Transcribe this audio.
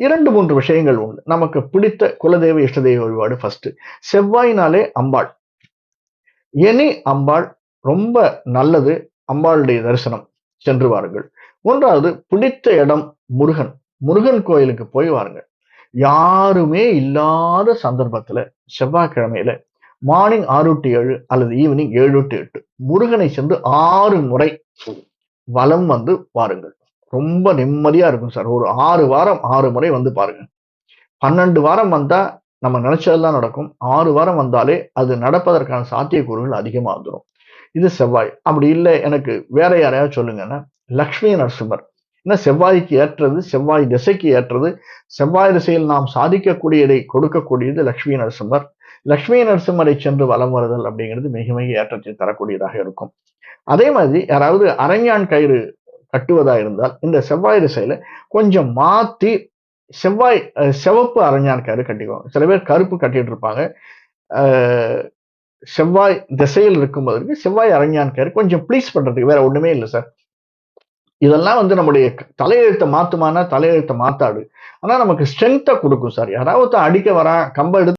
2, 3 விஷயங்கள் உண்டு. நமக்கு பிடித்த குலதெய்வ, இஷ்ட தெய்வ வழிபாடு ஃபர்ஸ்ட்டு. செவ்வாய்னாலே அம்பாள். எனி அம்பாள் ரொம்ப நல்லது. அம்பாளுடைய தரிசனம் சென்று வாருங்கள். 1வது பிடித்த இடம் முருகன். முருகன் கோயிலுக்கு போய் வாருங்கள். யாருமே இல்லாத சந்தர்ப்பத்துல செவ்வாய்க்கிழமையில மார்னிங் 6 டூ 7 அல்லது ஈவினிங் 7 டூ 8 முருகனை சென்று 6 முறை வலம் வந்து பாருங்கள். ரொம்ப நிம்மதியா இருக்கும் சார். ஒரு 6 வாரம் 6 முறை வந்து பாருங்க. 12 வாரம் வந்தா நம்ம நினைச்சதெல்லாம் நடக்கும். 6 வாரம் வந்தாலே அது நடப்பதற்கான சாத்தியக்கூறுகள் அதிகமா வந்துரும். இது செவ்வாய். அப்படி இல்ல எனக்கு வேற யாரையாவது சொல்லுங்கன்னா, லட்சுமி நரசிம்மர். ஏன்னா செவ்வாய்க்கு ஏற்றது, செவ்வாய் திசைக்கு ஏற்றது. செவ்வாய் திசையில் நாம் சாதிக்கக்கூடியதை கொடுக்கக்கூடியது லட்சுமி நரசிம்மர். லட்சுமி நரசிம்மரை சென்று வலம் வருதல் அப்படிங்கிறது மிக மிக ஏற்றத்தை தரக்கூடியதாக இருக்கும். அதே மாதிரி யாராவது அரைஞாண் கயிறு கட்டுவதா இருந்தால், இந்த செவ்வாய் திசையில கொஞ்சம் மாத்தி சிவப்பு அரைஞாண் கயிறு கட்டிக்குவாங்க. சில பேர் கருப்பு கட்டிட்டு இருப்பாங்க. அ செவ்வாய் திசையில் இருக்கும்போது செவ்வாய் அரைஞாண் கயிறு கொஞ்சம் ப்ளீஸ் பண்றதுக்கு வேற ஒண்ணுமே இல்ல சார். இதெல்லாம் வந்து நம்முடைய தலையெழுத்த மாத்துமானா தலையெழுத்த மாத்தாது. ஆனா நமக்கு ஸ்ட்ரென்த்த குடுக்கும் சார். யாராவது ஒருத்தன் அடிக்க வரான், கம்ப எடுத்து